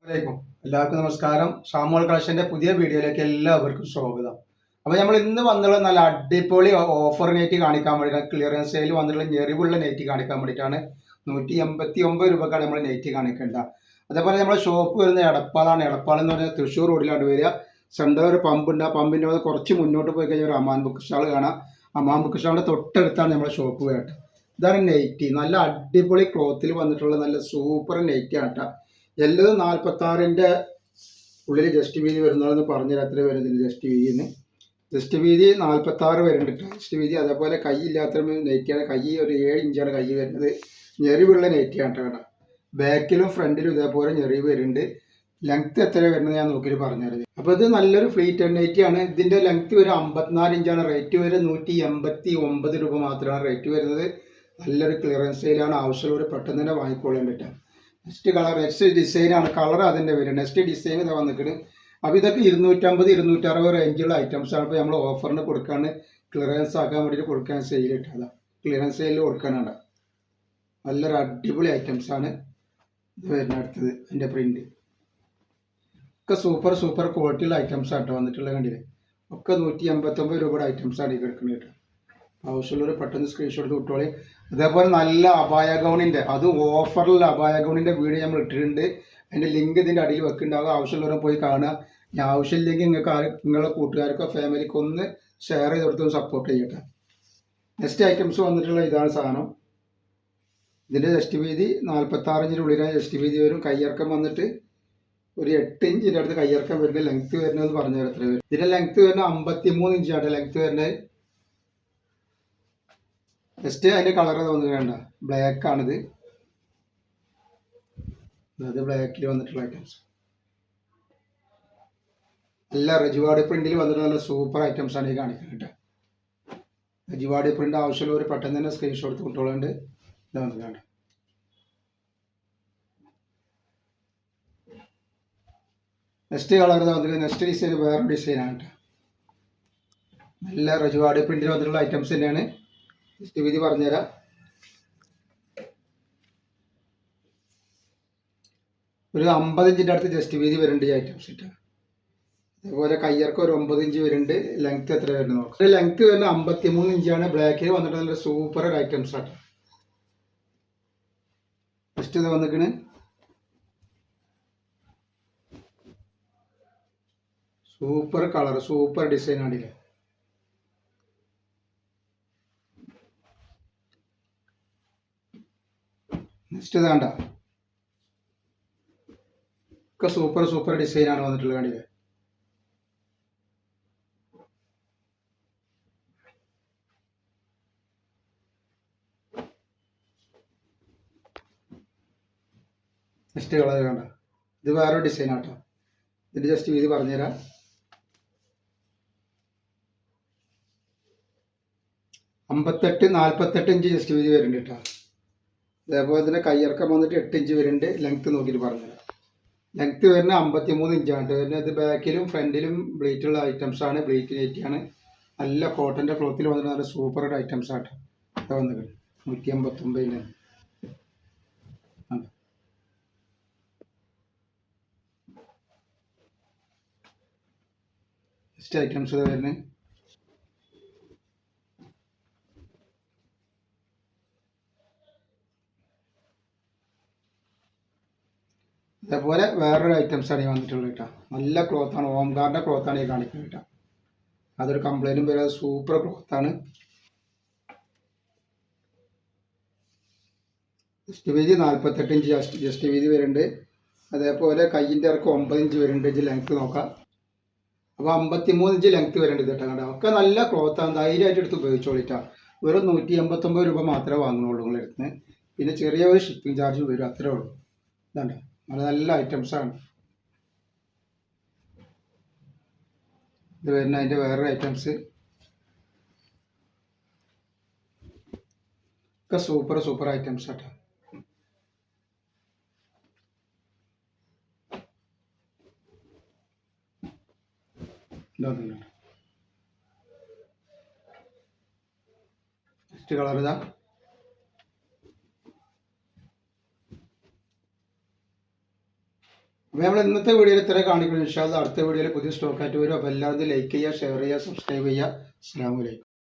അലൈക്കും എല്ലാവർക്കും നമസ്കാരം. ഷാമോൾ കളക്ഷന്റെ പുതിയ വീഡിയോയിലേക്ക് എല്ലാവർക്കും സ്വാഗതം. അപ്പോൾ നമ്മൾ ഇന്ന് വന്നുള്ള നല്ല അടിപൊളി ഓഫർ നെറ്റ് കാണിക്കാൻ വേണ്ടിയിട്ടാണ്, ക്ലിയറൻസ് സെയിൽ വന്നിട്ടുള്ള ഞെറിവുള്ള നെറ്റ് കാണിക്കാൻ വേണ്ടിയിട്ടാണ്. 189 രൂപക്കാണ് നമ്മൾ നെറ്റ് കാണിക്കേണ്ടത്. അതേപോലെ നമ്മുടെ ഷോപ്പ് വരുന്നത് എടപ്പാളാണ്. എടപ്പാൾ എന്ന് പറഞ്ഞാൽ തൃശ്ശൂർ റോഡിലാണ് വരിക. സെൻറ്റർ ഒരു പമ്പുണ്ട്. ആ പമ്പിൻ്റെ കുറച്ച് മുന്നോട്ട് പോയി കഴിഞ്ഞാൽ ഒരു അമാൻ ബുക്ക് സ്റ്റാൾ കാണാം. അമാൻ ബുക്ക് സ്റ്റാളിൻ്റെ തൊട്ടടുത്താണ് നമ്മുടെ ഷോപ്പ് വരട്ടെ. ഇതാണ് നെറ്റ്. നല്ല അടിപൊളി ക്ലോത്തിൽ വന്നിട്ടുള്ള നല്ല സൂപ്പർ നെറ്റ് ആണ് കേട്ടോ. എല്ലതും 46ൻ്റെ ഉള്ളിൽ ജസ്റ്റ് വീതി വരുന്നതെന്ന് പറഞ്ഞ എത്ര വരുന്നില്ല. ജസ്റ്റ് വീതി 46 വരുന്നുണ്ട് ജസ്റ്റ് വീതി. അതേപോലെ കൈ ഇല്ലാത്ത നെറ്റിയാണ്. കൈ ഒരു 7 ഇഞ്ചാണ് കൈ വരുന്നത്. ഞെറിവുള്ള നെറ്റിയാണ് കേട്ടോ. ബാക്കിലും ഫ്രണ്ടിലും ഇതേപോലെ ഞെറിവ് വരുന്നുണ്ട്. ലെങ്ത് എത്ര വരുന്നത് ഞാൻ നോക്കിയിട്ട് പറഞ്ഞുതരുന്നത്. അപ്പോൾ ഇത് നല്ലൊരു ഫ്ലീറ്റ് നെറ്റിയാണ്. ഇതിൻ്റെ ലെങ്ത് വരെ 54 ഇഞ്ചാണ്. റേറ്റ് വരെ 189 രൂപ മാത്രമാണ് റേറ്റ് വരുന്നത്. നല്ലൊരു ക്ലിയറൻസ് സെയിലാണ്. ആവശ്യമുള്ളവർ പെട്ടെന്ന് തന്നെ വാങ്ങിക്കൊള്ളാൻ പറ്റും. നെക്സ്റ്റ് കളർ, നെക്സ്റ്റ് ഡിസൈനാണ്. കളർ അതിൻ്റെ വരും. നെക്സ്റ്റ് ഡിസൈൻ ഇതാ വന്നിട്ട്. അപ്പോൾ ഇതൊക്കെ 250 260 റേഞ്ചുള്ള ഐറ്റംസാണ്. ഇപ്പോൾ നമ്മൾ ഓഫറിന് കൊടുക്കാണ്, ക്ലിയറൻസ് ആക്കാൻ വേണ്ടിയിട്ട് കൊടുക്കാൻ സെയിലിട്ടതാണ്. ക്ലിയറൻസ് സെയിലിൽ കൊടുക്കാനാണ്. നല്ലൊരു അടിപൊളി ഐറ്റംസാണ് ഇത് വരുന്ന. അടുത്തത് അതിൻ്റെ പ്രിൻ്റ് ഒക്കെ സൂപ്പർ ക്വാളിറ്റിയുള്ള ഐറ്റംസ് ആട്ടോ വന്നിട്ടുള്ളത്. കണ്ടില്ലേ, ഒക്കെ 189 രൂപയുടെ ഐറ്റംസാണ് ഈ കിടക്കുന്നത് കേട്ടോ. ആവശ്യമുള്ളവർ പെട്ടെന്ന് സ്ക്രീൻഷോട്ട് വിട്ടോളി. അതേപോലെ നല്ല അബായ ഗൗണിൻ്റെ, അത് ഓഫറിലുള്ള അബായ ഗൗണിൻ്റെ വീഡിയോ നമ്മൾ ഇട്ടിട്ടുണ്ട്. അതിൻ്റെ ലിങ്ക് ഇതിൻ്റെ അടിയിൽ വെക്കുന്നുണ്ടാകും. ആവശ്യമുള്ളവരെ പോയി കാണുക. ഞാൻ ആവശ്യമില്ലെങ്കിൽ നിങ്ങളുടെ കൂട്ടുകാർക്കോ ഫാമിലിക്കോ ഒന്ന് ഷെയർ ചെയ്ത് കൊടുത്തൊന്ന് സപ്പോർട്ട് ചെയ്യട്ടെ. നെക്സ്റ്റ് ഐറ്റംസ് വന്നിട്ടുള്ള ഇതാണ് സാധനം. ഇതിൻ്റെ ജസ്റ്റ് വീതി 46 ഇഞ്ചിൻ്റെ ഉള്ളിലാണ് ജസ്റ്റ് വീതി വരും. കയ്യിറക്കം വന്നിട്ട് ഒരു 8 ഇഞ്ചിൻ്റെ അടുത്ത് കയ്യിറക്കം വരുന്നത്. ലെങ്ത്ത് വരുന്നതെന്ന് പറഞ്ഞാൽ എത്ര വരും. ഇതിൻ്റെ ലെങ്ത്ത് വരുന്നത് 53 ഇഞ്ചാണ് ലെങ്ത്ത് വരുന്നത്. ജസ്റ്റ് അതിൻ്റെ കളർ തോന്നുന്നുണ്ട്, ബ്ലാക്ക് ആണിത്. അത് ബ്ലാക്കിൽ വന്നിട്ടുള്ള ഐറ്റംസ്. നല്ല റെജിവാടി പ്രിന്റിൽ വന്നിട്ട് നല്ല സൂപ്പർ ഐറ്റംസ് ആണ് ഈ കാണിക്കുന്നത് കേട്ടോ. റെജിവാടി പ്രിന്റ് ആവശ്യമുള്ളവർ പെട്ടെന്ന് തന്നെ സ്ക്രീൻഷോട്ട് കുട്ടികളുണ്ട്. ഇത് വന്നിട്ടുണ്ട്. നെക്സ്റ്റ് കളർ വന്നിട്ട് നെക്സ്റ്റ് ഡിസൈൻ വേറെ ഡിസൈനാണ് കേട്ടോ. നല്ല റെജിവാടി പ്രിന്റിൽ വന്നിട്ടുള്ള ഐറ്റംസ് തന്നെയാണ്. ജസ്റ്റ് വീതി പറഞ്ഞുതരാം. ഒരു 50 ഇഞ്ചിൻ്റെ അടുത്ത് ജസ്റ്റ് വീതി വരുന്നുണ്ട് ഈ ഐറ്റംസ് ഇട്ട്. അതേപോലെ കയ്യർക്ക് ഒരു 9 ഇഞ്ച് വരുന്നുണ്ട്. ലെങ്ത് എത്ര വരുന്നത് നോക്കാം. ലെങ്ത് വരുന്നത് 53 ഇഞ്ചാണ്. ബ്ലാക്കിൽ വന്നിട്ട് നല്ല സൂപ്പർ ഐറ്റംസ് ആണ്. ജസ്റ്റ് ഇത് വന്നിക്കണ് സൂപ്പർ കളർ, സൂപ്പർ ഡിസൈൻ ആണില്ലേ. നെക്സ്റ്റ് ഇതാണ്ട ഒക്കെ സൂപ്പർ ഡിസൈനാണ് വന്നിട്ടുള്ളത്. കണ്ടില്ലേ, നെക്സ്റ്റ് കളർ കണ്ട. ഇത് വേറെ ഡിസൈൻ ആട്ടോ. ഇതിൻ്റെ ജസ്റ്റ് വീതി പറഞ്ഞുതരാം. 48 ഇഞ്ച് ജസ്റ്റ് വീതി വരുന്നുണ്ട് കേട്ടോ. അതേപോലെ തന്നെ കയ്യിറക്കം വന്നിട്ട് 8 ഇഞ്ച് വരുന്നുണ്ട്. ലെങ്ത്ത് നോക്കിയിട്ട് പറഞ്ഞുതരാം. ലെങ്ത്ത് വരുന്നത് 53 ഇഞ്ചാണ്. പിന്നെ ഇത് ബാക്കിലും ഫ്രണ്ടിലും ബ്ലീറ്റുള്ള ഐറ്റംസ് ആണ്. ബ്ലീറ്റ് നെറ്റിയാണ്. നല്ല കോട്ടൻ്റെ ക്ലോത്തിൽ വന്നിട്ട് നല്ല സൂപ്പർ ഐറ്റംസ് ആട്ടോ. ഇത് വന്നിട്ട് 189 നെക്സ്റ്റ് ഐറ്റംസ് ഇത് വരുന്നത്. അതേപോലെ വേറൊരു ഐറ്റംസാണ് ഈ വന്നിട്ടുള്ളത് കേട്ടോ. നല്ല ക്ലോത്താണ്. ഓംകാറിൻ്റെ ക്ലോത്താണ് ഈ കാണിക്കുന്നത് കേട്ടോ. അതൊരു കംപ്ലൈൻറ്റും വരാതെ സൂപ്പർ ക്ലോത്താണ്. ജസ്റ്റ് വീതി 48 ഇഞ്ച് ജസ്റ്റ് വീതി വരുന്നുണ്ട്. അതേപോലെ കയ്യിൻ്റെ ഇറക്കം 9 ഇഞ്ച് വരുന്നുണ്ട്. ഇഞ്ച് ലെങ്ത്ത് നോക്കാം. അപ്പോൾ 53 ഇഞ്ച് ലെങ്ത്ത് വരുന്നുണ്ട് കേട്ടോ. കേട്ടോ ഒക്കെ നല്ല ക്ലോത്താണ്. ധൈര്യമായിട്ട് എടുത്ത് ഉപയോഗിച്ചോളിട്ടാ. വെറും 189 രൂപ മാത്രമേ വാങ്ങുന്നുള്ളൂ നിങ്ങളെടുത്ത്. പിന്നെ ചെറിയ ഒരു ഷിപ്പിംഗ് ചാർജ് വരും, അത്രേ ഉള്ളൂ. ഇതാണ്ട് നല്ല ഐറ്റംസാണ് ഇത് വരുന്ന. അതിൻ്റെ വേറൊരു ഐറ്റംസ് ഒക്കെ സൂപ്പർ ഐറ്റംസ് ആട്ടോ. നെക്സ്റ്റ് കളർ ഇതാ. അപ്പോൾ നമ്മൾ ഇന്നത്തെ വീഡിയോയിൽ ഇത്ര കാണിക്കുന്നു. ഇൻഷാ അല്ലാഹ് അടുത്ത വീഡിയോയിൽ പുതിയ സ്റ്റോക്ക് ആയിട്ട് വരും. അപ്പോൾ എല്ലാവരും ലൈക്ക് ചെയ്യുക, ഷെയർ ചെയ്യുക, സബ്സ്ക്രൈബ് ചെയ്യുക. അസ്സലാമു അലൈക്കും.